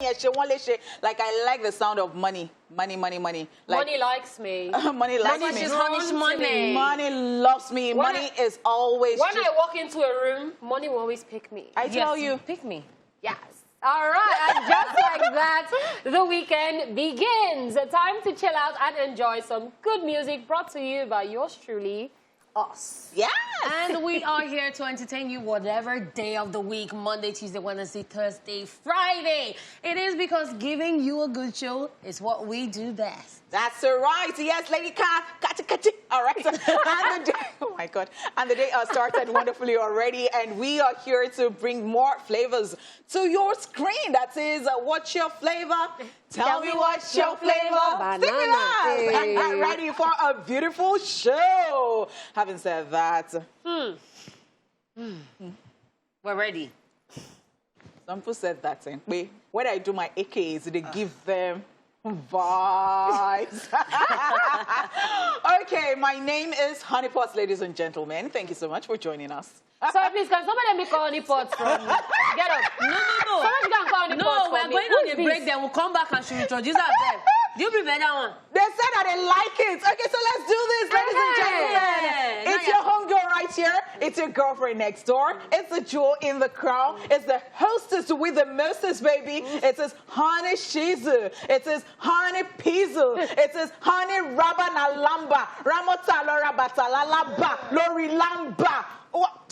Like, I like the sound of money. Money. Like, money likes me. Money likes me. Money loves me. Money is always. When I walk into a room, money will always pick me. I tell you. Pick me. Yes. All right, and just like that, the weekend begins. A time to chill out and enjoy some good music brought to you by yours truly, us. Yes. And we are here to entertain you whatever day of the week, Monday, Tuesday, Wednesday, Thursday, Friday. It is because giving you a good show is what we do best. That's right. Yes, Lady Cat. All right. And the day, oh my God. And the day started wonderfully already. And we are here to bring more flavors to your screen. That is, what's your flavor? Tell me what's your flavor. Stick with us. And get ready for a beautiful show. Having said that. We're ready. Some people said that. Wait, when I do my AKs, they give them vibes. Okay, my name is Honeypots, ladies and gentlemen. Thank you so much for joining us. Sorry, please, can somebody make honeypots from me? Get up. No. Somebody can call honeypots No, we're going on a break, then we'll come back and she'll introduce ourselves. Do you prefer that one? They said that they like it. Okay, so let's do this, ladies and gentlemen. It's your homegirl right here. It's your girlfriend next door. It's the jewel in the crown. It's the hostess with the mostest, baby. It says honey shizu. It says honey pizu. It says honey rabana lamba. Ramotalo rabatala lamba. Lori lamba.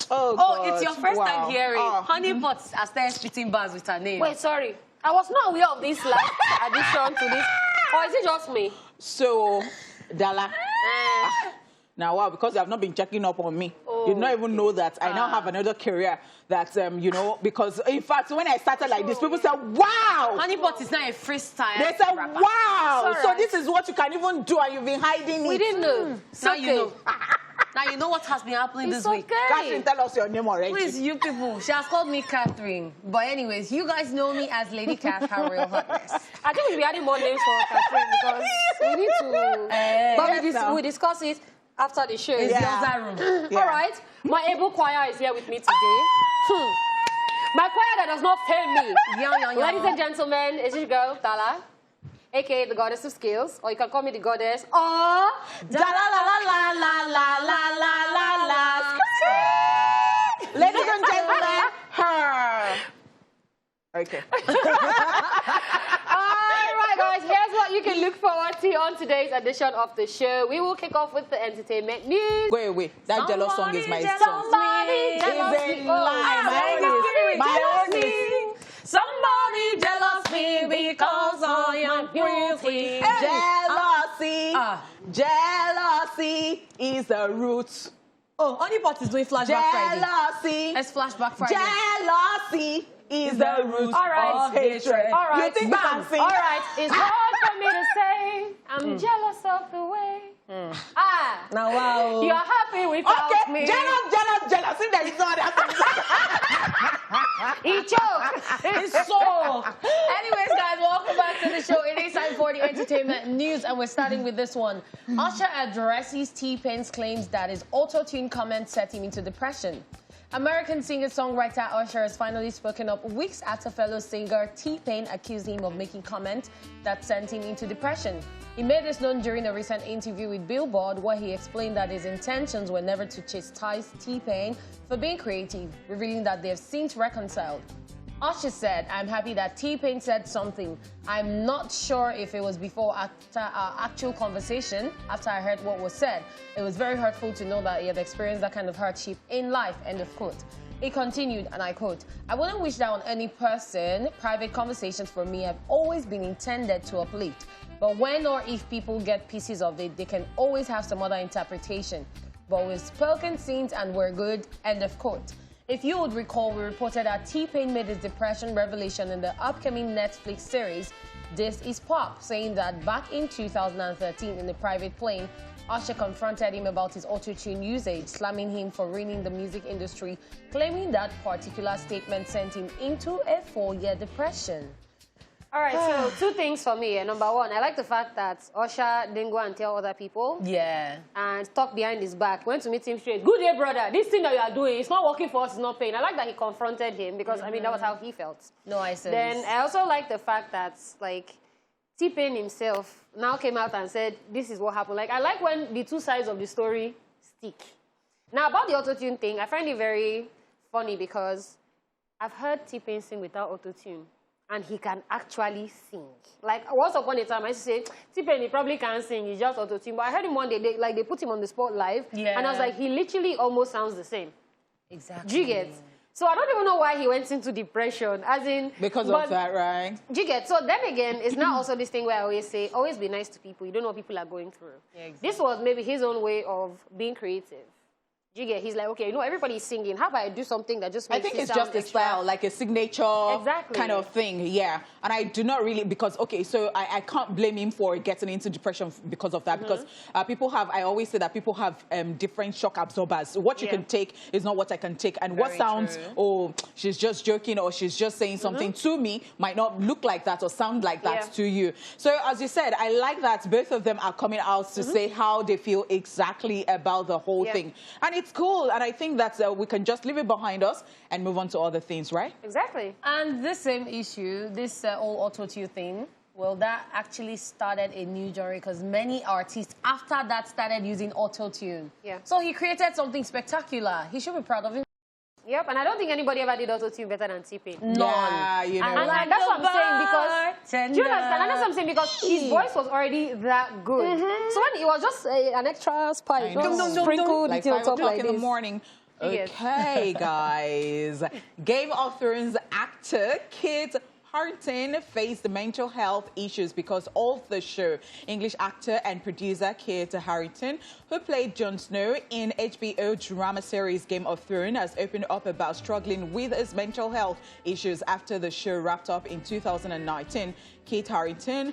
Oh, it's your first time hearing. Honeypots are starting spitting bars with her name. Wait, sorry. I was not aware of this last addition to this. Or is it just me? So, Dala. Now, wow, because you have not been checking up on me. You don't even know that I now have another career that, you know, because, in fact, when I started like this, people said, wow! Honeypot is not a freestyle. They said, rapper. wow! Right. So this is what you can even do, and you've been hiding it. We didn't know. Now you know. Now you know what has been happening this week. Catherine, tell us your name already. Please, you people. She has called me Catherine. But anyways, you guys know me as Lady Cat, her real hotness. I think we should be adding more names for Catherine because we need to... but we discuss it after the show. It's the other room. All right. My able choir is here with me today. My choir that does not fail me. Ladies and gentlemen, is this girl, Tala, a.k.a. the goddess of skills, or you can call me the goddess, or... Da-la-la-la-la-la-la-la-la-la. Ladies and gentlemen, her. Okay. Alright guys, here's what you can look forward to on today's edition of the show. We will kick off with the entertainment news. Wait. That jealous song is my song. Somebody jealous me. My own is. Somebody jealous me because I am guilty. Jealousy is the root. Oh, Honeypot is doing Flashback Friday. Jealousy. It's Flashback Friday. Jealousy is the root of hatred. All right. You think you can sing? All right. It's hard for me to say I'm jealous of the way. Now, wow. You're happy without me. Jealous. See, there is no other thing. He choked. It's so. Anyways, guys, welcome back to the show. It is time for the entertainment news, and we're starting with this one. Usher addresses T-Pain's claims that his auto-tune comment set him into depression. American singer-songwriter Usher has finally spoken up weeks after fellow singer T-Pain accused him of making comments that sent him into depression. He made this known during a recent interview with Billboard, where he explained that his intentions were never to chastise T-Pain for being creative, revealing that they have since reconciled. Usher said, "I'm happy that T-Pain said something. I'm not sure if it was before or after our actual conversation, after I heard what was said. It was very hurtful to know that he had experienced that kind of hardship in life," end of quote. He continued, and I quote, "I wouldn't wish that on any person. Private conversations for me have always been intended to uplift. But when or if people get pieces of it, they can always have some other interpretation. But we've spoken since and we're good," end of quote. If you would recall, we reported that T-Pain made his depression revelation in the upcoming Netflix series, This Is Pop, saying that back in 2013 in the private plane, Usher confronted him about his auto-tune usage, slamming him for ruining the music industry, claiming that particular statement sent him into a 4-year depression. All right, so two things for me. Number one, I like the fact that Usher didn't go and tell other people. Yeah. And talk behind his back. Went to meet him straight. Good day, brother. This thing that you are doing, it's not working for us, it's not paying. I like that he confronted him because, I mean, that was how he felt. No, I said Then this. I also like the fact that, like, T-Pain himself now came out and said, this is what happened. Like, I like when the two sides of the story stick. Now, about the auto-tune thing, I find it very funny because I've heard T-Pain sing without auto-tune. And he can actually sing. Like, once upon a time, I used to say, T-Pain, he probably can't sing, he's just auto-tune. But I heard him one day, they put him on the spot live. Yeah. And I was like, he literally almost sounds the same. Exactly. Do you get? So I don't even know why he went into depression, as in... Because of that, right? Do you get? So then again, it's now also this thing where I always say, always be nice to people. You don't know what people are going through. Yeah, exactly. This was maybe his own way of being creative. You get? He's like, okay, you know, everybody's singing. How about I do something that just makes I think it it's sound just a extra? style, like a signature Exactly. kind of thing, yeah. And I do not really, because, okay, so I can't blame him for getting into depression because of that, because people have, I always say that people have different shock absorbers. So what you can take is not what I can take. And what Very sounds, true. oh, she's just joking or she's just saying something to me might not look like that or sound like that to you. So as you said, I like that both of them are coming out to say how they feel exactly about the whole thing. And it's cool. And I think that we can just leave it behind us and move on to other things, right? Exactly. And this same issue, this whole auto-tune thing, well, that actually started a new genre because many artists, after that, started using auto-tune. Yeah. So he created something spectacular. He should be proud of him. Yep, and I don't think anybody ever did auto-tune better than T-Pain. None. Yeah, you know. And that's what I'm saying because... Do you understand? And that's what I'm saying because his voice was already that good. So when it was just an extra spice, sprinkled like it on 5 top o'clock like in the this. morning. Yes. Okay, guys. Game of Thrones actor Kit Harington faced mental health issues because of the show. English actor and producer Kit Harington, who played Jon Snow in HBO drama series Game of Thrones, has opened up about struggling with his mental health issues after the show wrapped up in 2019. Kit Harington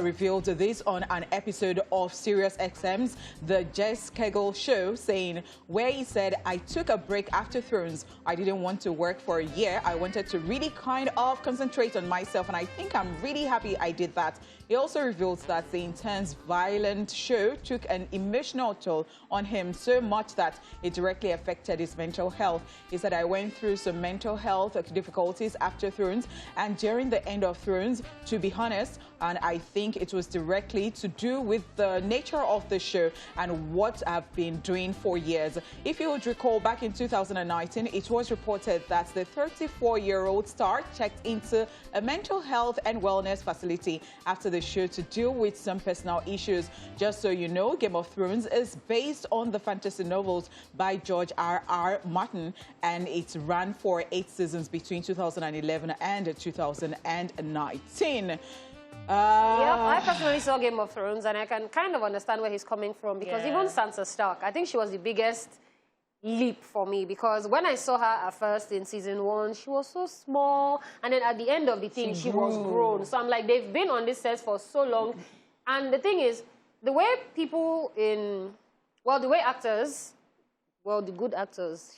revealed this on an episode of SiriusXM's The Jess Kegel Show, saying, where he said, I took a break after Thrones. I didn't want to work for a year. I wanted to really kind of concentrate on myself, and I think I'm really happy I did that. He also revealed that the intense, violent show took an emotional toll on him so much that it directly affected his mental health. He said, I went through some mental health difficulties after Thrones and during the end of Thrones, to be honest, and I think it was directly to do with the nature of the show and what I've been doing for years. If you would recall, back in 2019, it was reported that the 34-year-old star checked into a mental health and wellness facility after the show to deal with some personal issues. Just so you know, Game of Thrones is based on the fantasy novels by George R.R. Martin, and it ran for 8 seasons between 2011 and 2019. Yeah, I personally saw Game of Thrones, and I can kind of understand where he's coming from because even Sansa Stark, I think she was the biggest leap for me because when I saw her at first in season 1, she was so small, and then at the end of the thing, she was grown. So I'm like, they've been on this set for so long, and the thing is, the way people in, well, the way actors, well, the good actors,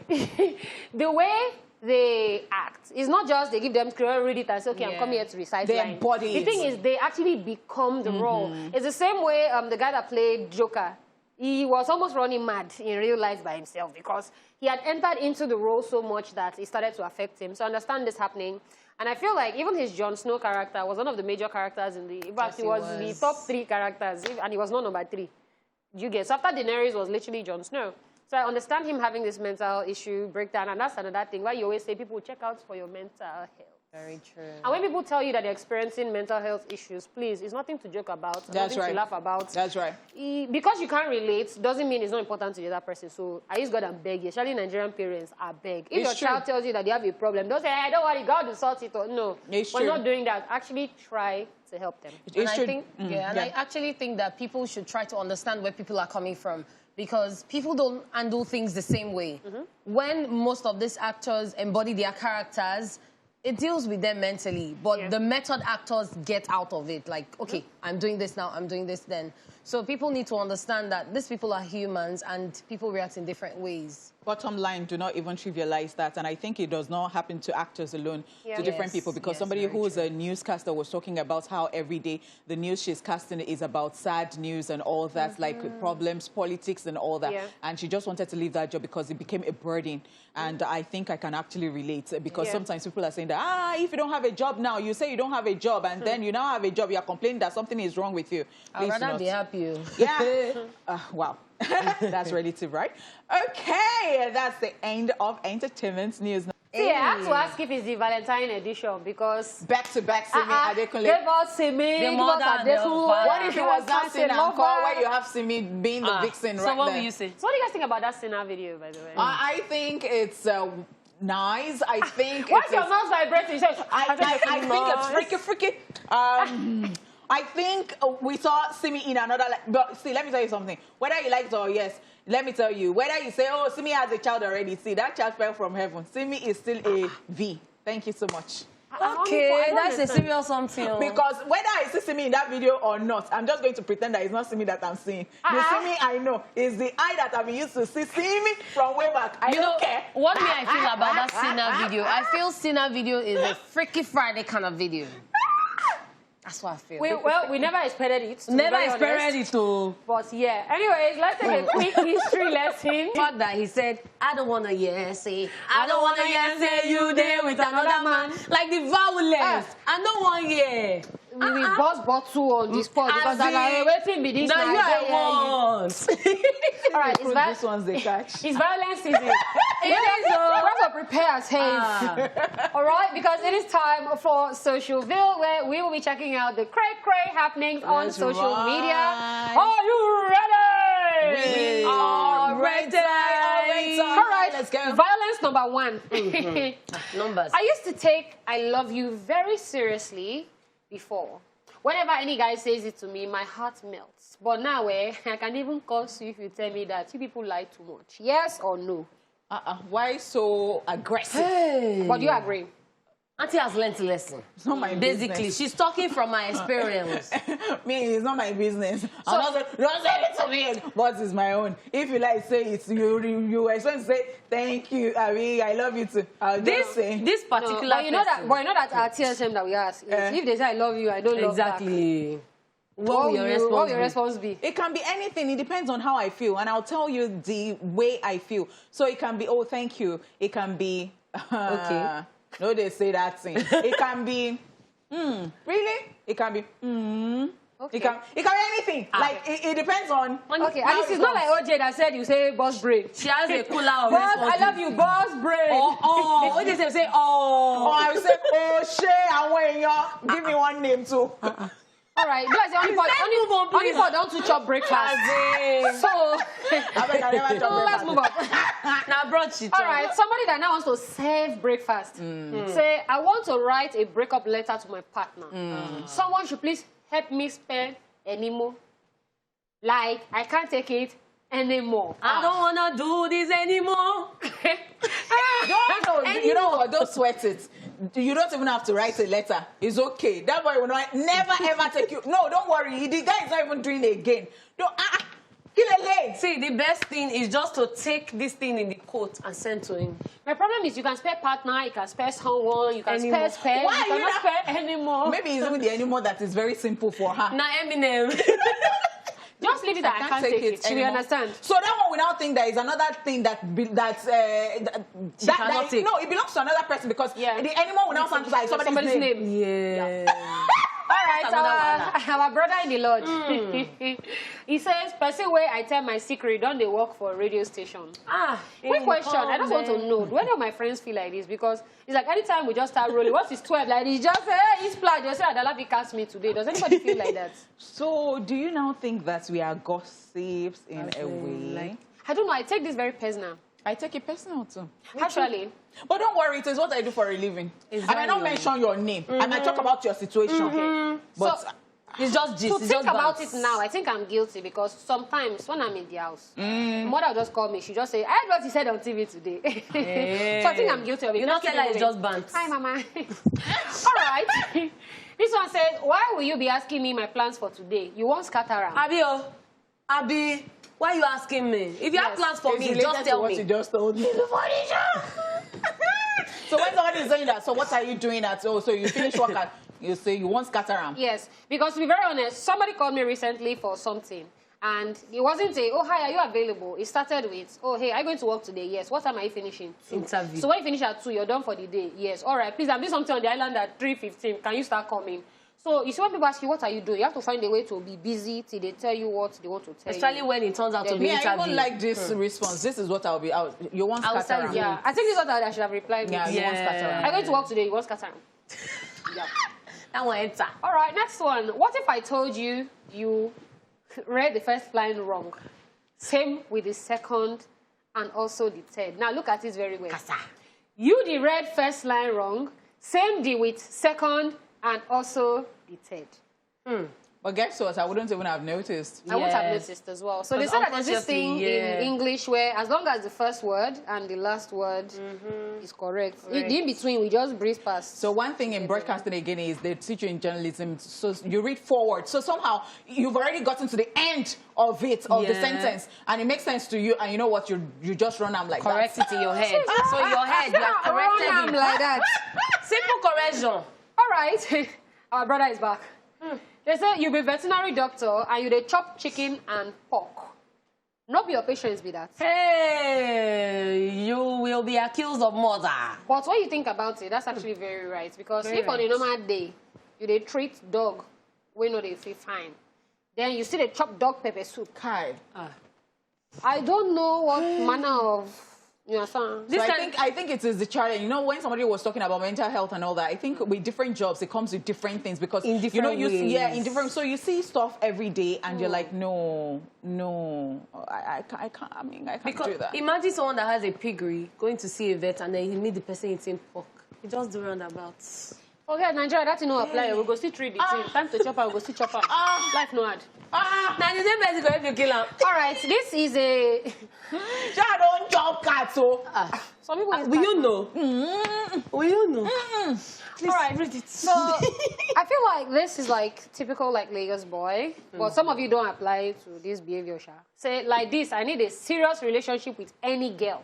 the way they act. It's not just they give them script, read it and say, okay, I'm coming here to recite They lines. embody The it. thing is, they actually become the role. It's the same way the guy that played Joker, he was almost running mad in real life by himself because he had entered into the role so much that it started to affect him. So I understand this happening. And I feel like even his Jon Snow character was one of the major characters in the... In fact, he was the top 3 characters, and he was not number 3. You get? So after Daenerys was literally Jon Snow. So I understand him having this mental issue breakdown, and that's another thing why you always say people check out for your mental health. Very true. And when people tell you that they're experiencing mental health issues, please, it's nothing to joke about. It's That's nothing right. to laugh about. That's right. Because you can't relate doesn't mean it's not important to the other person. So I use God and beg you. Especially Nigerian parents, I beg. If It's your child tells you that they have a problem, don't say, hey, don't worry, God will sort it out. No, It's we're true. not doing that. Actually try to help them. And I should- think, I actually think that people should try to understand where people are coming from because people don't handle things the same way. When most of these actors embody their characters, it deals with them mentally, but the method actors get out of it. Like, okay, I'm doing this now, I'm doing this then. So people need to understand that these people are humans and people react in different ways. Bottom line, do not even trivialize that. And I think it does not happen to actors alone, to different people. Because somebody who is a newscaster was talking about how every day the news she's casting is about sad news and all that, like problems, politics and all that. And she just wanted to leave that job because it became a burden. And I think I can actually relate because sometimes people are saying that, if you don't have a job now, you say you don't have a job and then you now have a job, you are complaining that something is wrong with you. I'd rather be happy. Yeah. Wow. That's relative, right? Okay, that's the end of entertainment news. See, I have to ask if it's the Valentine edition because... Back-to-back Simi Adekunle. Give us Simi, give us Adekunle. What if it was not Sin and Call where you have Simi being the vixen right there? So what will you say? So what do you guys think about that Sina video, by the way? I think it's nice. I think Why's your mouth vibrating? I think it's freaky. I think we saw Simi in another... But see, let me tell you something. Whether you like it or yes, let me tell you. Whether you say, oh, Simi has a child already. See, that child fell from heaven. Simi is still a V. Thank you so much. Okay, that's a serious something. Because whether I see Simi in that video or not, I'm just going to pretend that it's not Simi that I'm seeing. The Simi I know is the eye that I've been used to see Simi from way back. I don't care. What me I feel about that Sina video? I feel Sina video is a Freaky Friday kind of video. That's what I feel. We never expected it. Never expected it to. But yeah. Anyways, let's take a quick history lesson. The fact that he said, I don't want to hear say, I don't want to hear say you there with another man. Like the violence. I don't want to hear. We will bust bottle on this spot because I'm like, waiting be this now you I want. All right, this one's the catch. It's violence season. We have to prepare as hands. All right, because it is time for Socialville, where we will be checking out the cray-cray happenings on social media. Are you ready? We are ready. All right, let's go. Violence number one. Numbers. I used to take I love you very seriously before. Whenever any guy says it to me, my heart melts. But now, I can even curse you if you tell me that you people lie too much. Yes or no? Why so aggressive? Hey. But do you agree? Auntie has learned a lesson. It's not my Basically, business. she's talking from my experience. Me, it's not my business. So, don't say it to me. But it's my own. If you like say it, you expect to say thank you, I love you too. I'll just say this particular. No, but you know that our TSM that we ask is if they say I love you, I don't love back. Exactly. What will your response be? It can be anything. It depends on how I feel, and I'll tell you the way I feel. So it can be, oh, thank you. It can be, okay. No, they say that thing. It can be, really? It can be, Okay. It can be anything. Like, it depends on. Okay, and this is not like OJ that said you say boss brain. She has a cooler of boss, I love you, boss brain. What did they say? Oh. Or I will say, oh, Shay, give me one name too. All right, because only for don't to chop breakfast. So, let's move on. Now, brunch. All right, somebody that now wants to serve breakfast. Say, I want to write a breakup letter to my partner. Someone should please help me spell anymore. Like, I can't take it anymore. I don't want to do this anymore. You know what? Don't sweat it. You don't even have to write a letter. It's okay. That boy will never ever take you. No, don't worry. The guy is not even doing it again. Don't. See, the best thing is just to take this thing in the coat and send to him. My problem is you can spell partner, you can spell someone, you can spell Why you cannot spell anymore. Maybe it's even the anymore that is very simple for her. Now, Eminem. Just leave it that I can't take it. She will understand. So that one will now think there is another thing that cannot take. No, it belongs to another person because the anymore will now sound like somebody's name. Yeah. All right, our brother in the Lord. He says, person where I tell my secret, don't they work for a radio station? Quick question. I just want to know, do any of my friends feel like this? Because it's like anytime we just start rolling, once it's 12, like it's just, hey, it's planned. Just say, Adalabi cast me today. Does anybody feel like that? So do you now think that we are gossips in a way? Like, I don't know. I take this very personal. I take it personal too. Actually. But don't worry, it is what I do for a living. I might not mention your name. I might talk about your situation. But so, it's just gist. To think about it now, I think I'm guilty because sometimes when I'm in the house, mother will just call me. She just say, I heard what you said on TV today. So I think I'm guilty of it. You not say that it's just bants. Hi, Mama. All right. This one says, why will you be asking me my plans for today? You won't scatter around. Abio. Abi, why are you asking me? If you have plans for me, just tell me. You just told me. So when somebody is saying that, so what are you doing at? Oh, so you finish work and you say you want scatter around. Yes, because to be very honest, somebody called me recently for something. And it wasn't a, oh, hi, are you available? It started with, oh, hey, are you going to work today? Yes. What time are you finishing? 2. Interview. So when you finish at 2, you're done for the day? Yes. All right, please, I'm doing something on the island at 3:15. Can you start coming? So you see when people ask you, what are you doing? You have to find a way to be busy till they tell you what they want to tell you. Especially when it turns out to be interview. I even like this response. This is what I'll be out. You want scatter around. Yeah, I think this is what I should have replied with. Yeah, you want scatter around. I'm going to work today. You want scatter around. Yeah. That one enter. All right, next one. What if I told you you read the first line wrong? Same with the second and also the third. Now look at this very well. Kasa. You the read first line wrong. Same the with second and also the third. But guess what? I wouldn't even have noticed. I would have noticed as well. So they said that there's this thing in English where as long as the first word and the last word is correct. In between, we just breeze past. So one thing in broadcasting again is they teach you in journalism, so you read forward. So somehow you've already gotten to the end of it, of the sentence, and it makes sense to you, and you know what, you just run them like correct it in your head. So your head, you have corrected it. Like that. Simple correction. All right. Our brother is back. They say you be veterinary doctor and you dey chop chicken and pork. Not be your patients be that. Hey, you will be accused of murder. But when you think about it, that's actually very right. Because if on a normal day, you dey treat dog, we know they feel fine. Then you see they chop dog pepper soup. Kai. I don't know what manner of... You understand? So I think it is the challenge. You know, when somebody was talking about mental health and all that, I think with different jobs, it comes with different things because in different ways. In different. So you see stuff every day, and you're like, no, I can't. I mean, I can't do that. Imagine someone that has a piggery going to see a vet, and then he meet the person eating pork. He just do roundabouts. Okay, Nigeria, that no apply. We go see 3D. Time to chop out. We go see chop out. Life no hard. Now the same person going to kill him. All right, this is a. Don't chop cats, so. Some people. Will you know? Will you know? Please, all right, read it. So I feel like this is like typical like Lagos boy, but some of you don't apply to this behavior, Sha. Say like this: I need a serious relationship with any girl.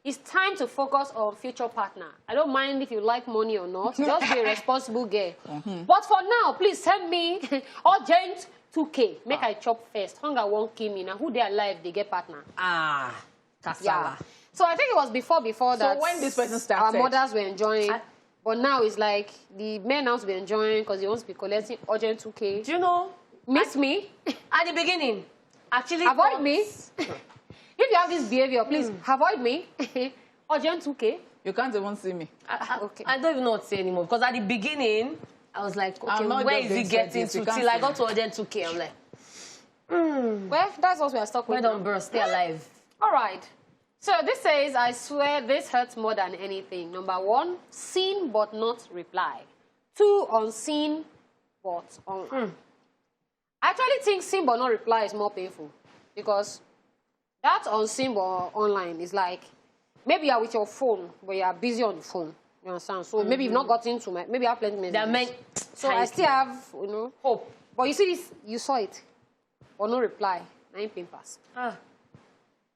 It's time to focus on future partner. I don't mind if you like money or not. Just be a responsible girl. But for now, please send me urgent 2K. Make I chop first. Hunger won't kill me. Now who they alive, they get partner. Kasala. Yeah. So I think it was before that. So when this person started, our mothers were enjoying. But now it's like the men now to be enjoying because they want to be collecting urgent 2K. Do you know? Miss me? At the beginning. Actually. Avoid me. If you have this behavior, please avoid me. Urgent 2K. You can't even see me. Okay. I don't even know what to say anymore because at the beginning, I was like, okay, where is he getting to? Till I got to urgent 2K, I'm like, well, that's what we are stuck with. well done, bro. Stay alive. All right. So this says, I swear this hurts more than anything. Number 1, seen but not reply. 2, unseen but online. I actually think seen but not reply is more painful because that unseen but online is like, maybe you are with your phone, but you are busy on the phone. You understand? So maybe you've not gotten to my, maybe I have plenty of messages. So I still have, hope. But you see this, you saw it, but no reply. 9 papers.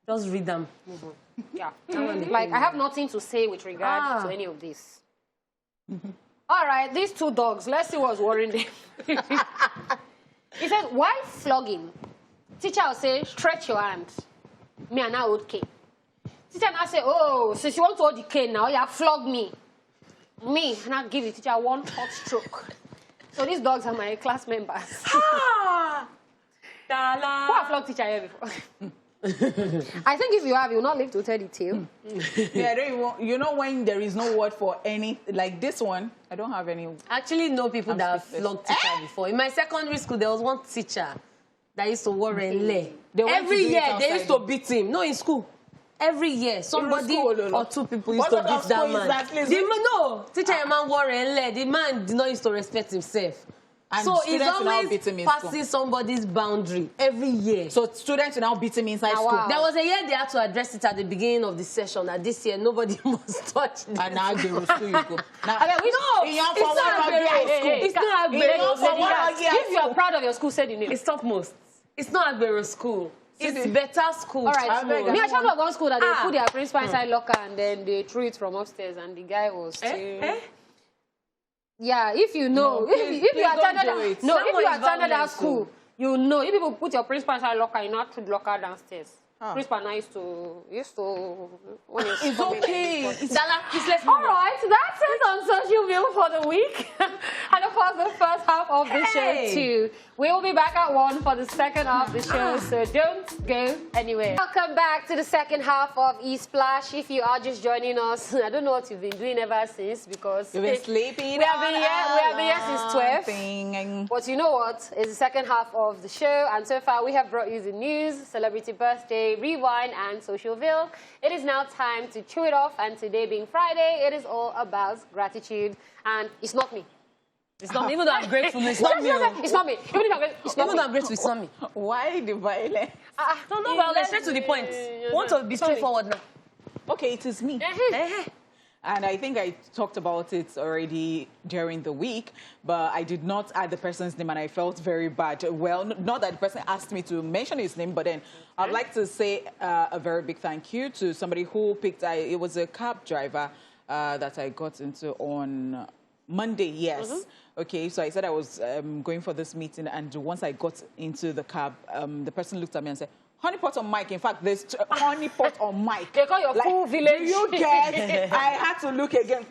Just read them. Move on. Yeah. Like, I have nothing to say with regard to any of this. All right, these 2 dogs, let's see what's worrying them. He said, why flogging? Teacher will say, stretch your hand. Me and I hold cane. Teacher now say, oh, since you want to hold the cane now, you have flogged me. Me, and I give the teacher 1 hot stroke. So these dogs are my class members. Who have flogged teacher here before? I think if you have, you will not live to tell the tale. Yeah, you know when there is no word for any, like this one, I don't have any. I actually know people that have flogged teacher before. In my secondary school, there was one teacher that used to worry lay. Every year, they used to beat him. No, in school. Every year, somebody or 2 people used to beat that man. Teacher man worry lay. The man did not used to respect himself. And so it's always passing somebody's boundary every year. So students will now beat him inside school. Wow. There was a year they had to address it at the beginning of the session. That this year nobody must touch this. And now they will school you go. Now, it's not If you are proud of your school, say the name. It's topmost. It's not Agbero school. It's better school. All right, me and Shama gone school that they put their principal inside locker and then they threw it from upstairs and the guy was still... Yeah, if you know, if you attended that school, you know, if people put your principal inside locker, you not put locker downstairs. Principal now used to it's okay. All right, that's it on Social View for the week. And of course, the first half of the show too. We will be back at 1 for the second half of the show, so don't go anywhere. Welcome back to the second half of E-Splash. If you are just joining us, I don't know what you've been doing ever since because you've been sleeping. We have been here since 12. But you know what? It's the second half of the show, and so far we have brought you the news, celebrity birthday, rewind, and social veil. It is now time to chew it off, and today being Friday, it is all about gratitude, and it's not me. It's not me. Even though I'm grateful, it's not me. It's not me. Even though I'm grateful, it's not me. Why the violence? No, well, let's straight to the point. Want to be straightforward now. Okay, it is me. And I think I talked about it already during the week, but I did not add the person's name and I felt very bad. Well, not that the person asked me to mention his name, but then I'd like to say a very big thank you to somebody who picked, it was a cab driver that I got into on Monday, yes. Okay, so I said I was going for this meeting, and once I got into the cab, the person looked at me and said, honeypot on mic. In fact, there's honeypot on mic. They call your full village. Do you get? I had to look again.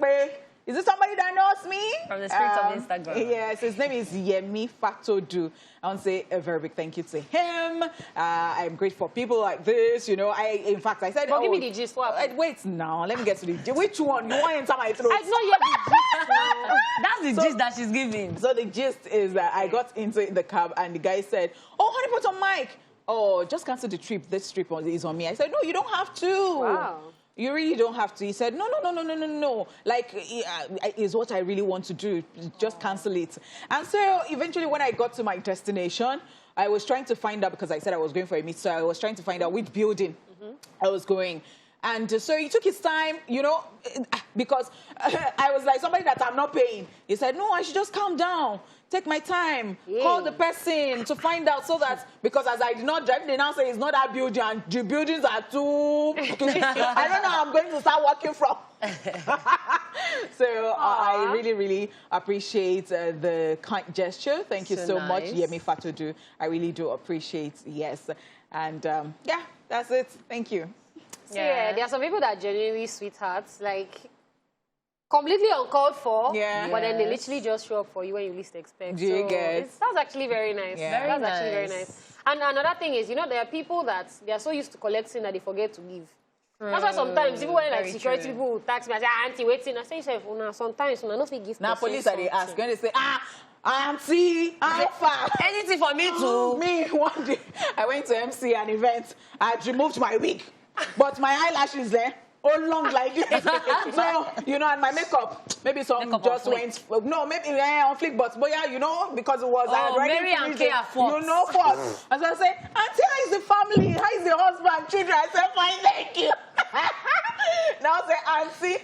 Is this somebody that knows me? From the streets of Instagram. Yes, his name is Yemi Fatodu. I want to say a very big thank you to him. I'm grateful for people like this. You know, in fact, I said, give me the gist. Wait now, let me get to the gist. Which one? You want to enter my throat? I know you have the gist now. That's the gist that she's giving. So the gist is that I got into the cab and the guy said, oh, honeypot on mic. Oh, just cancel the trip. This trip is on me. I said, no, you don't have to. Wow. You really don't have to. He said, no. Like, is what I really want to do. Just cancel it. And so eventually when I got to my destination, I was trying to find out, because I said I was going for a meet, so I was trying to find out which building I was going. And so he took his time, you know, because I was like, somebody that I'm not paying. He said, no, I should just calm down. Take my time, call the person to find out, so that, because as I did not drive, they now say it's not that building and the buildings are too... I don't know how I'm going to start working from. So I really, really appreciate the kind gesture. Thank you so much, Yemi Fatodu. I really do appreciate, yes. And yeah, that's it. Thank you. So yeah, there are some people that are genuinely sweethearts, like... completely uncalled for, but then they literally just show up for you when you least expect. Do you get? That's actually very nice. Yeah. Actually very nice. And another thing is, you know, there are people that they are so used to collecting that they forget to give. That's why sometimes, even when like security people will tax me, I say, auntie, waiting. I say, sometimes I don't give. Now police are they ask when they say, auntie, how far? Anything for me too. Me, one day, I went to MC an event. I had removed my wig, but my eyelashes there. All long like this. So, you know, and my makeup, maybe some just went, no, maybe on flick, but yeah, you know, because it was Mary and Kay are forced. You know, forced. And so I say, auntie, how is the family? How is the husband, children? I said, fine, thank you. Now I say,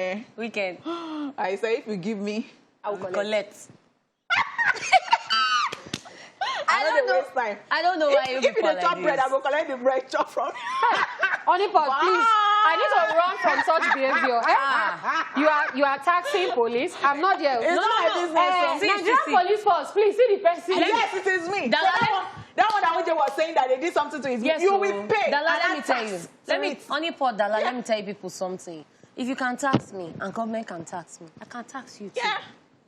auntie, weekend. I say, if you give me, I will collect. I don't know why if you chop bread, I will collect the bread chop from you. Honeypot, please. I need to run from such behavior. You are taxing police. I'm not there. No. Nigerian police force, please see the person. Yes, it is me. That one that was saying that they did something to his you will pay. Dala, let me tell you. Honeypot, Dala, let me tell you people something. If you can tax me and government can tax me, I can tax you too. Yeah.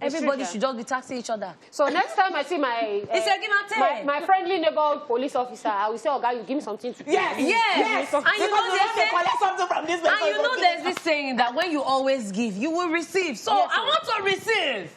Everybody should just be taxing each other. So next time I see my friendly neighbor police officer, I will say, oh, God, you give me something to do. Yes. And you know, collect something from this person. And you know there's this saying that when you always give, you will receive. So I want to receive.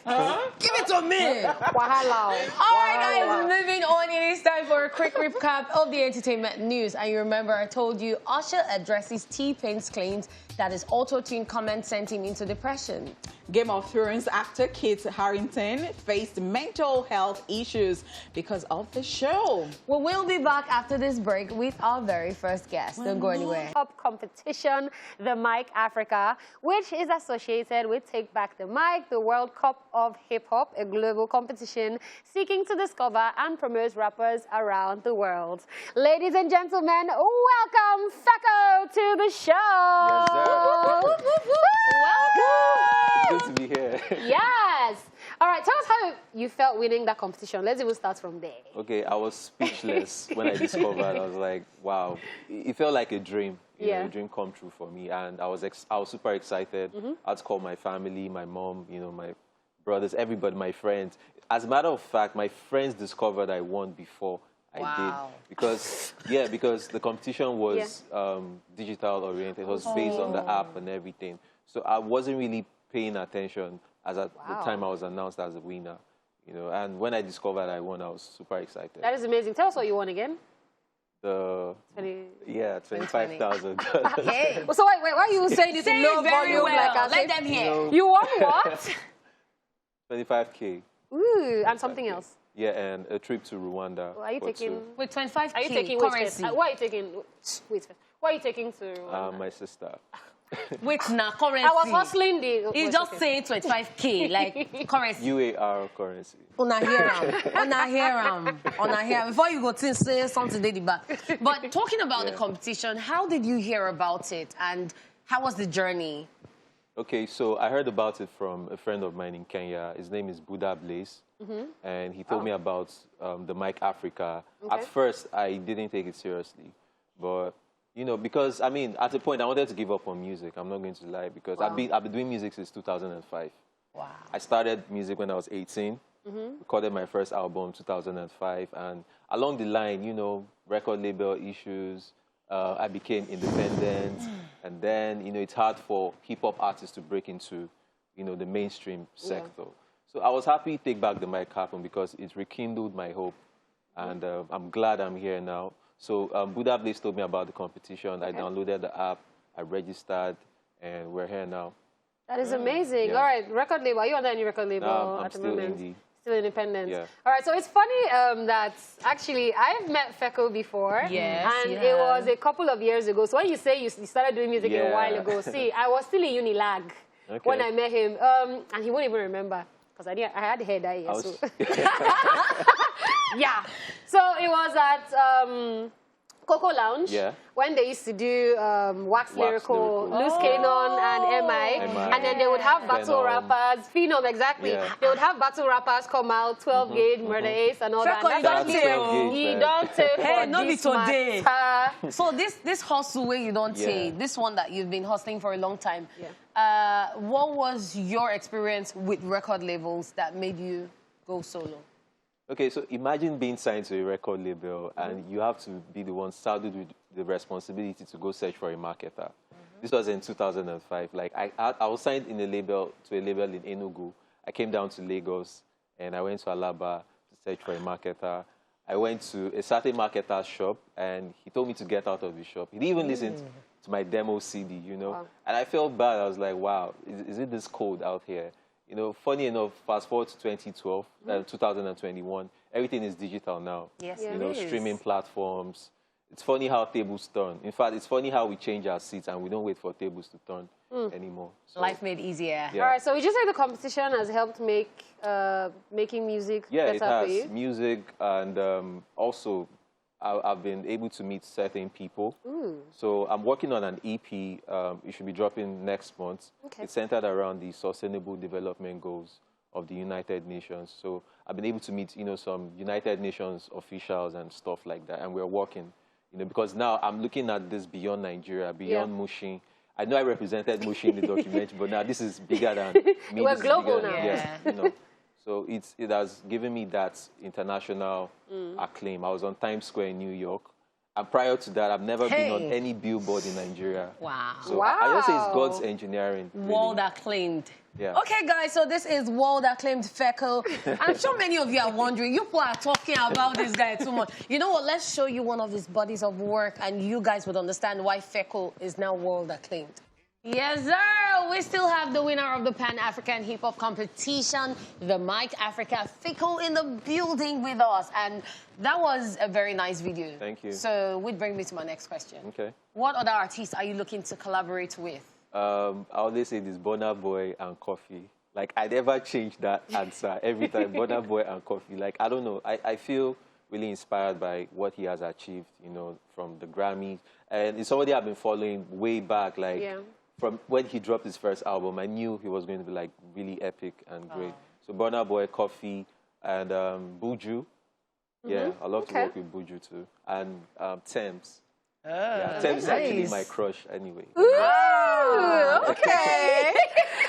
Give it to me. All right, guys, moving on. It is time for a quick recap of the entertainment news. And you remember I told you Usher addresses T-Pain's claims that his auto-tune comment sent him into depression. Game of Thrones actor Kit Kit Harington faced mental health issues because of the show. Well, we'll be back after this break with our very first guest. Don't go anywhere. Up competition, the Mic Africa, which is associated with Take Back the Mic, the World Cup of Hip Hop, a global competition seeking to discover and promote rappers around the world. Ladies and gentlemen, welcome Feko to the show. Yes, sir. Welcome. Good to be here. Yes. All right, tell us how you felt winning that competition. Let's even start from there. Okay, I was speechless when I discovered. I was like, wow. It felt like a dream. You know, a dream come true for me. And I was super excited. I had to call my family, my mom, you know, my brothers, everybody, my friends. As a matter of fact, my friends discovered I won before I did. Because the competition was digital oriented. It was based on the app and everything. So I wasn't really paying attention as at the time I was announced as a winner. You know, and when I discovered I won, I was super excited. That is amazing. Tell us what you won again. The 25,000. Hey. So wait, why are you saying this in low volume? Well. Let them hear. No. You won what? 25K. Ooh, and something else. Yeah, and a trip to Rwanda. Are you taking? With 25K Are you taking currency? what are you taking? Wait, what are you taking to Rwanda? My sister. Wait, now currency. I was hustling the. He's just saying 25K, like currency. UAR currency. On a hear before you go to say something they back. But talking about the competition, how did you hear about it and how was the journey? Okay, so I heard about it from a friend of mine in Kenya. His name is Buddha Blaze. And he told me about the Mic Africa. Okay. At first, I didn't take it seriously. But, you know, because, I mean, at a point, I wanted to give up on music. I'm not going to lie, because I've been doing music since 2005. Wow. I started music when I was 18, recorded my first album in 2005. And along the line, you know, record label issues, I became independent. And then, you know, it's hard for hip-hop artists to break into, you know, the mainstream sector. So I was happy Take Back the Mic happened because it rekindled my hope. And I'm glad I'm here now. So Buddha Blaze told me about the competition. I downloaded the app, I registered, and we're here now. That is amazing. Yeah. All right, record label. Are you under any record label No, at the still moment? indie. Still independent. Yeah. All right, so it's funny that actually I've met Feko before. Yes, and it was a couple of years ago. So when you say you started doing music a while ago, see, I was still in Unilag when I met him. And he won't even remember because I had hair that year. So. Yeah. So it was at Coco Lounge when they used to do Wax Lyrical, Loose Cannon, and MI. And then they would have battle rappers, Phenom, exactly. Yeah. They would have battle rappers come out, 12 Gauge, Murder Ace, and all that. You don't take. You don't take Hey, for not be this today. matter. So this hustle where you don't take, this one that you've been hustling for a long time, what was your experience with record labels that made you go solo? Okay, so imagine being signed to a record label and you have to be the one saddled with the responsibility to go search for a marketer. This was in 2005. Like I was signed to a label in Enugu. I came down to Lagos and I went to Alaba to search for a marketer. I went to a certain marketer's shop and he told me to get out of the shop. He didn't even listen to my demo CD, you know. Wow. And I felt bad. I was like, wow, is it this cold out here? You know, funny enough, fast forward to 2012, 2021, everything is digital now. Yes, you know, streaming platforms. It's funny how tables turn. In fact, it's funny how we change our seats and we don't wait for tables to turn anymore. So, Life made easier. Yeah. All right, so would you say the competition has helped make making music better for you? Yeah, it has. Music and also I've been able to meet certain people. So I'm working on an EP. It should be dropping next month. Okay. It's centered around the Sustainable Development Goals of the United Nations. So I've been able to meet, you know, some United Nations officials and stuff like that. And we're working, you know, because now I'm looking at this beyond Nigeria, beyond Mushin. I know I represented Mushin in the documentary, but now this is bigger than me. We're global now. Yeah, you know. So it has given me that international acclaim. I was on Times Square in New York. And prior to that, I've never been on any billboard in Nigeria. Wow. So I just say it's God's engineering. Really. World acclaimed. Yeah. Okay, guys, so this is world acclaimed Feko. I'm sure many of you are wondering, you people are talking about this guy too much. You know what? Let's show you one of his bodies of work, and you guys would understand why Feko is now world acclaimed. Yes, sir. We still have the winner of the Pan-African Hip Hop competition, the Mike Africa Fickle, in the building with us. And that was a very nice video. Thank you. So, which brings me to my next question. Okay. What other artists are you looking to collaborate with? I always say this, Burna Boy and Coffee. Like, I never change that answer every time, Burna Boy and Coffee. Like, I don't know. I feel really inspired by what he has achieved, you know, from the Grammys. And it's somebody I've been following way back, like, from when he dropped his first album. I knew he was going to be, like, really epic and great. So Burna Boy, Coffee, and Buju. Yeah, I love to work with Buju, too. And Thames. Yeah, Thames is actually my crush anyway. Ooh, okay.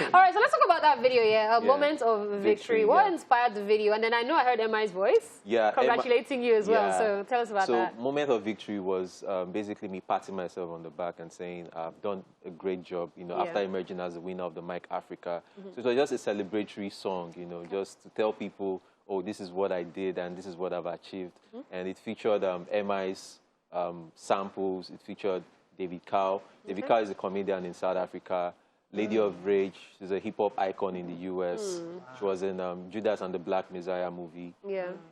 All right, so let's talk about that video, A moment of victory. What inspired the video? And then I know I heard Emma's voice. Yeah. Congratulating you as well. So tell us about that. So moment of victory was basically me patting myself on the back and saying I've done a great job, you know, after emerging as the winner of the Mike Africa. So it was just a celebratory song, you know, just to tell people, oh, this is what I did and this is what I've achieved. And it featured Emma's samples. It featured David Cow. David Cow is a comedian in South Africa. Lady of Rage, she's a hip-hop icon in the U.S. She was in Judas and the Black Messiah movie.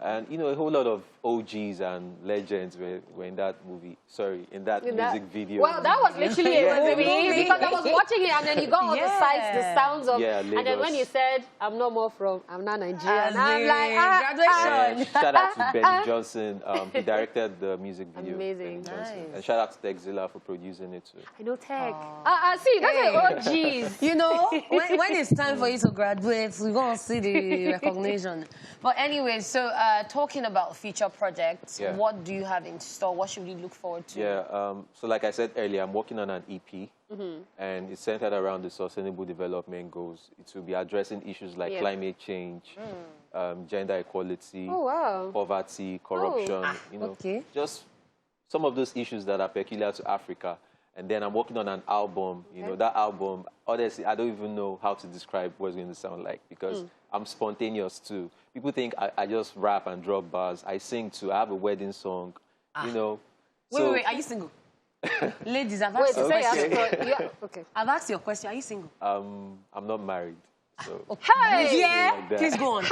And, you know, a whole lot of OGs and legends were in that movie. Sorry, in that music video. Well, that was literally a movie because I was watching it and then you got all the sights, the sounds of... and then when you said, I'm not Nigerian, I'm like, graduation. Shout out to Benny Johnson. He directed the music video. Amazing. Nice. And shout out to Texzilla for producing it too. I know Tech. See, that's an OG. You know, when it's time for you to graduate, we're going to see the recognition. But anyway, so talking about future projects, what do you have in store? What should we look forward to? Yeah, so like I said earlier, I'm working on an EP, and it's centered around the Sustainable Development Goals. It will be addressing issues like climate change, gender equality, poverty, corruption, you know, just some of those issues that are peculiar to Africa. And then I'm working on an album, you know, that album, honestly, I don't even know how to describe what it's going to sound like because I'm spontaneous too. People think I just rap and drop bars. I sing too. I have a wedding song, you know. Wait, are you single? Ladies, I've asked your question. I've asked your question. Are you single? I'm not married. So please go on.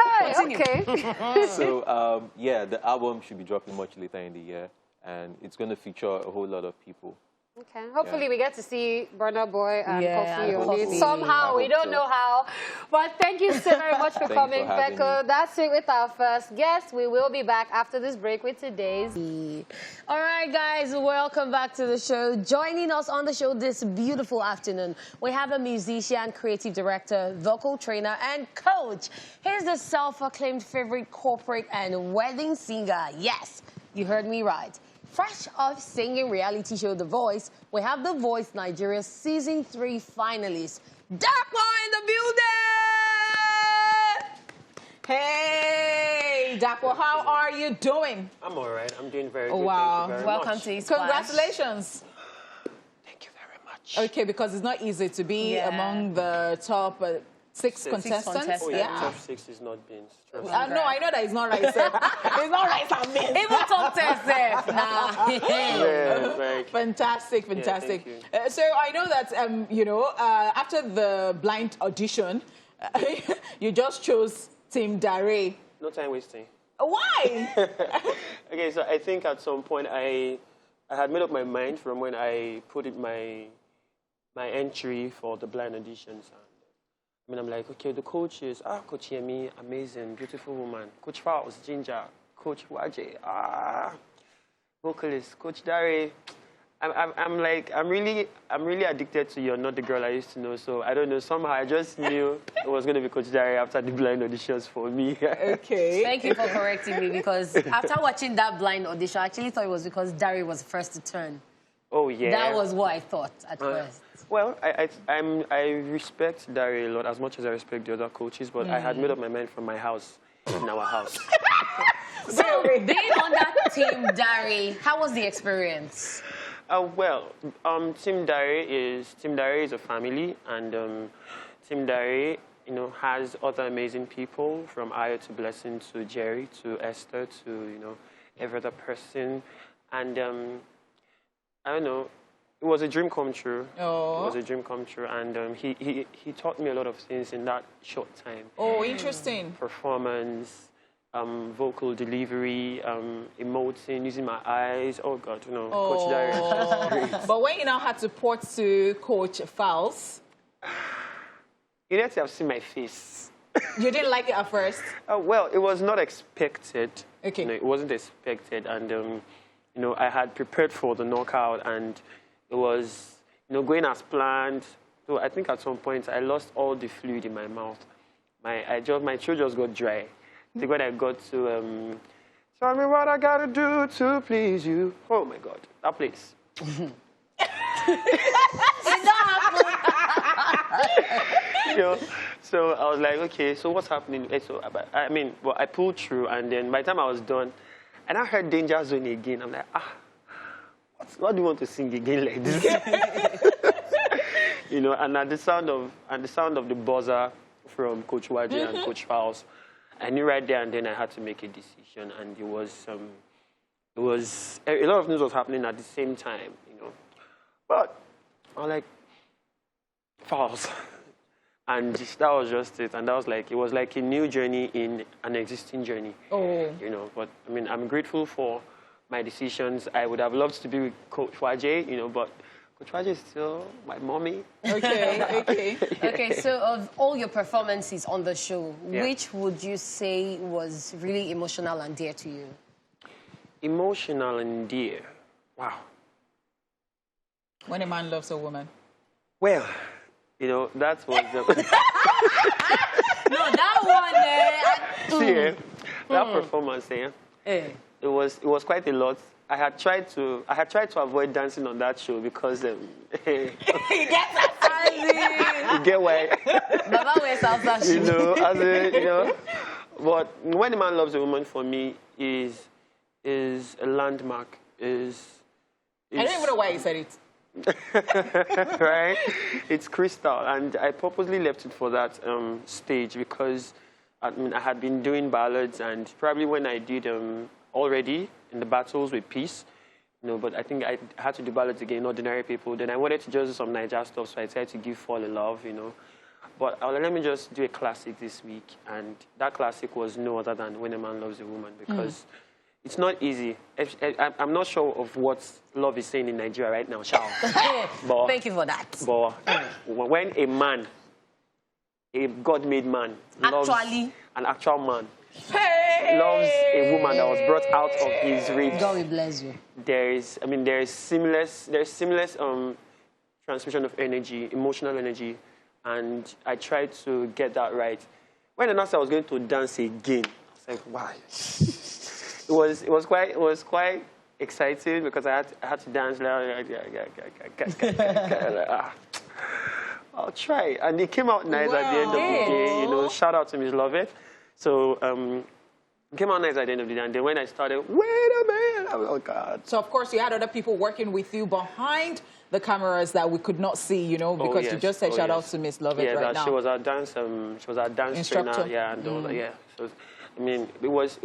So, yeah, the album should be dropping much later in the year. And it's going to feature a whole lot of people. Okay. Hopefully we get to see Burna Boy and Coffee on it somehow. We don't know how. But thank you so very much for coming, Becca. That's it with our first guest. We will be back after this break with today's... All right, guys, welcome back to the show. Joining us on the show this beautiful afternoon, we have a musician, creative director, vocal trainer, and coach. He's the self-acclaimed favorite corporate and wedding singer. Yes, you heard me right. Fresh off singing reality show The Voice, we have The Voice Nigeria's Season 3 finalists. Dapo in the building! Hey, Dapo, how are you doing? I'm all right. I'm doing very good. Wow. Thank you very Welcome much. to East Splash. Congratulations. Thank you very much. Okay, because it's not easy to be among the top six contestants. Oh, yeah. Top 6 is not being stressed. No, I know that it's not right, sir. It's not right, I mean. Even top 10, nah. Yeah, Fantastic. Yeah, so I know that, you know, after the blind audition, you just chose Team Dare. no time wasting. Why? Okay, so I think at some point I had made up my mind from when I put in my entry for the blind auditions. I mean, I'm like, okay, the coaches, Coach Yemi, amazing, beautiful woman. Coach Fowles, Ginger. Coach Waje, vocalist. Coach Dare, I'm really addicted to You're Not the Girl I Used to Know. So I don't know, somehow I just knew it was going to be Coach Dare after the blind auditions for me. Okay. Thank you for correcting me because after watching that blind audition, I actually thought it was because Dare was first to turn. Oh, yeah. That was what I thought at first. Well, I respect Dare a lot as much as I respect the other coaches, but I had made up my mind from my house, in our house. So, being on that Team Dare, how was the experience? Well, Team Dare is a family, and Team Dare, you know, has other amazing people from Ayo to Blessing to Jerry to Esther to, you know, every other person, and I don't know. It was a dream come true. Oh. It was a dream come true, and he taught me a lot of things in that short time. Oh, interesting. Performance, vocal delivery, emoting, using my eyes. Oh God, you know, Coach Darius. But when you now had to port to Coach Fowles, you need to have seen my face. you didn't like it at first? Well, it was not expected. Okay. You know, it wasn't expected, and you know, I had prepared for the knockout, and it was, you know, going as planned. So I think at some point I lost all the fluid in my mouth. My throat just got dry. I think when I got to tell me what I gotta do to please you. Oh my God, that place. You know, so I was like, okay, so what's happening? So I mean, well, I pulled through, and then by the time I was done, and I heard Danger Zone again. I'm like, what do you want to sing again like this? You know, and at the sound of the buzzer from Coach Waji and Coach Fowles, I knew right there and then I had to make a decision, and it was a lot of things was happening at the same time, you know. But I was like, Fowles. And that was just it. And that was like, it was like a new journey in an existing journey. Oh. You know, but I mean, I'm grateful for my decisions. I would have loved to be with Coach Waje, you know, but Coach Waje is still my mommy. Okay, okay. Okay, so of all your performances on the show, which would you say was really emotional and dear to you? Emotional and dear. Wow. When a man loves a woman. Well, you know, that was the... No, that one, that performance, it was quite a lot. I had tried to avoid dancing on that show because you get why. Baba wears outside shoes. You know, you know. But when a man loves a woman, for me, is a landmark. I don't even know why you said it. Right? It's crystal, and I purposely left it for that stage because I mean I had been doing ballads, and probably when I did already in the battles with Peace, you know, but I think I had to do ballads again, Ordinary People. Then I wanted to just do some Niger stuff, so I decided to give Fall in Love, you know. But let me just do a classic this week, and that classic was no other than When a Man Loves a Woman, because it's not easy. I'm not sure of what love is saying in Nigeria right now, Shao. Thank you for that. But when a man, a God-made man, loves an actual man, loves a woman that was brought out of his ribs, God will bless you. there is seamless transmission of energy, emotional energy, and I tried to get that right. When I announced I was going to dance again, I was like, why? It was quite exciting because I had to dance. I'll try, and it came out nice at the end of the day. You know, shout out to Miss Lovett. So it came out nice at the end of the day, and then when I started, wait a minute, I was, oh God. So of course you had other people working with you behind the cameras that we could not see, you know, because you just said shout out to Miss Lovett right now. She was our dance Instructor. trainer, yeah, and all that, yeah. So, I mean, it was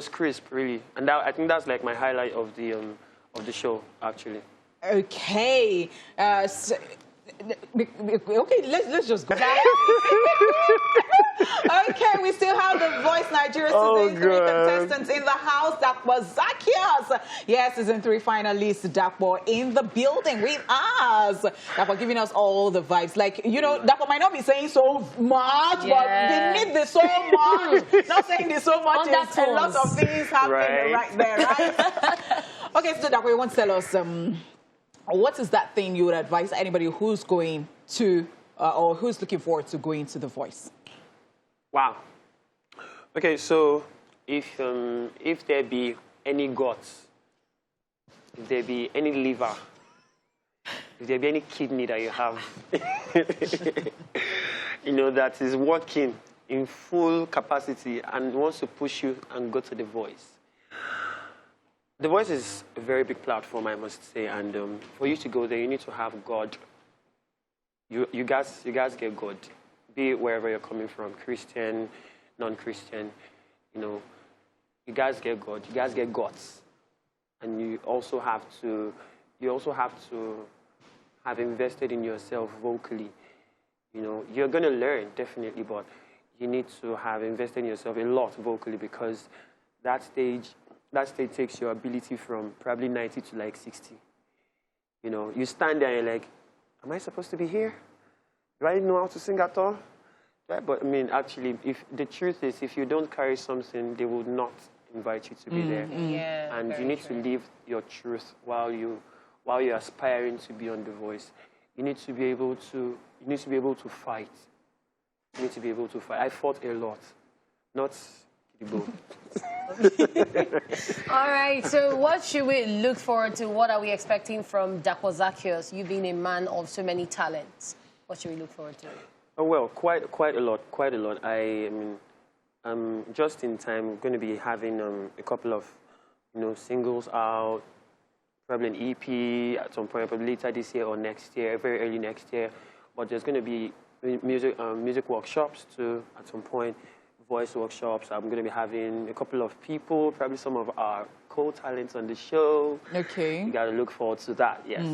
crisp, really, and I think that's like my highlight of the show, actually. Okay. Okay, let's just go. Okay, we still have the Voice Nigeria Season 3 contestants in the house. That was Zacchaeus. Yes, Season 3 finalist Dapo in the building with us. Dapo giving us all the vibes. Like, you know, Dapo might not be saying so much, but beneath the so much, not saying the so much, is a lot of things happening right there, right? Okay, so Dapo, you want to tell us what is that thing you would advise anybody who's going to or who's looking forward to going to The Voice? Wow. Okay, so if there be any guts, if there be any liver, if there be any kidney that you have, you know, that is working in full capacity and wants to push you and go to The Voice. The Voice is a very big platform, I must say, and for you to go there, you need to have God. You guys get God. Be it wherever you're coming from, Christian, non-Christian, you know, you guys get God. You guys get guts, and you also have to have invested in yourself vocally, you know, you're going to learn, definitely, but you need to have invested in yourself a lot vocally, because that stage takes your ability from probably 90 to like 60. You know, you stand there and you're like, am I supposed to be here? Do I know how to sing at all? Right? But I mean, actually, if the truth is, if you don't carry something, they will not invite you to be there. Yeah, and you need to live your truth while you're aspiring to be on The Voice. You need to be able to fight. You need to be able to fight. I fought a lot, not Kidibo. All right, so what should we look forward to? What are we expecting from Dapo Zaccheaus? You being a man of so many talents. What should we look forward to? Oh, well, quite a lot. I mean, just in time, we're going to be having a couple of, you know, singles out, probably an EP at some point, probably later this year or next year, very early next year. But there's going to be music workshops too at some point, voice workshops. I'm going to be having a couple of people, probably some of our co-talents on the show. Okay. You got to look forward to that, yes.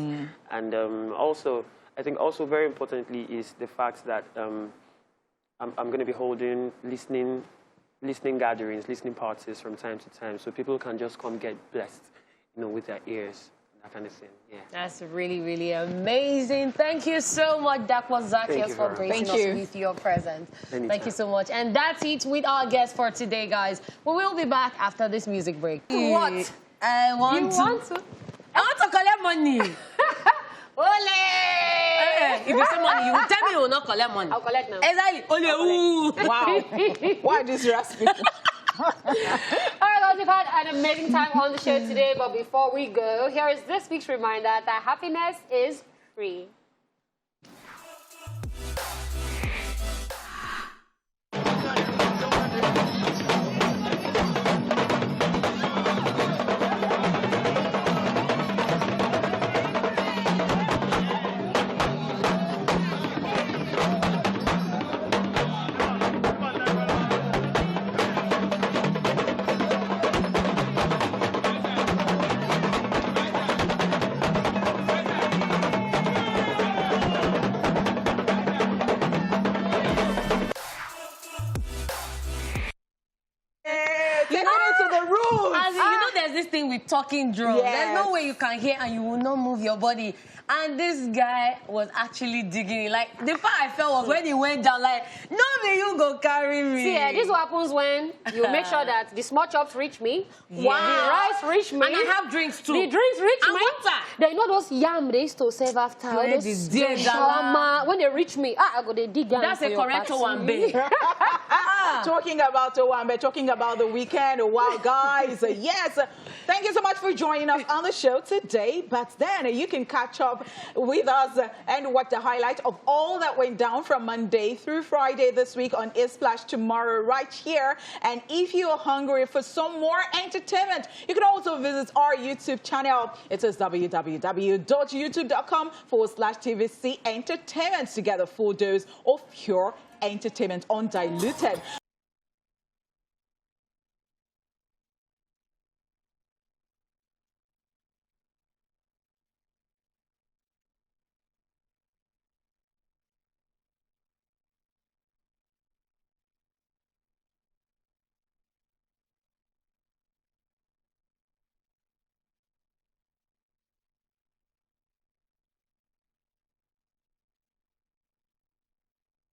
And also, I think also very importantly is the fact that I'm going to be holding listening gatherings, listening parties from time to time, so people can just come get blessed, you know, with their ears, that kind of thing. Yeah. That's really, really amazing. Thank you so much, Dapo Zaccheaus, for gracing us with your presence. Anytime. Thank you so much. And that's it with our guest for today, guys. We will be back after this music break. What? I want to collect money. Ole! If you say money, you will tell me you will not collect money. I'll collect now. Exactly. Ole! Wow. Why this raspy? All right, guys, we've had an amazing time on the show today, but before we go, here is this week's reminder that happiness is free. This thing with talking drums. Yes. There's no way you can hear and you will not move your body. And this guy was actually digging it. Like, the part I felt was when he went down, like, no way you go carry me. See, this is what happens when you make sure that the small chops reach me, the rice reach me. And I have drinks too. The drinks reach and me. water. They know those yam they used to serve after. Where Those shawarma. When they reach me, I go, they dig yam. That's a correct one, babe. Talking about Owambe, talking about the weekend. Wow, guys. Yes. Thank you so much for joining us on the show today. But then you can catch up with us and watch the highlight of all that went down from Monday through Friday this week on Splash tomorrow right here. And if you are hungry for some more entertainment, you can also visit our YouTube channel. It is www.youtube.com/TVC Entertainment to get a full dose of pure entertainment undiluted.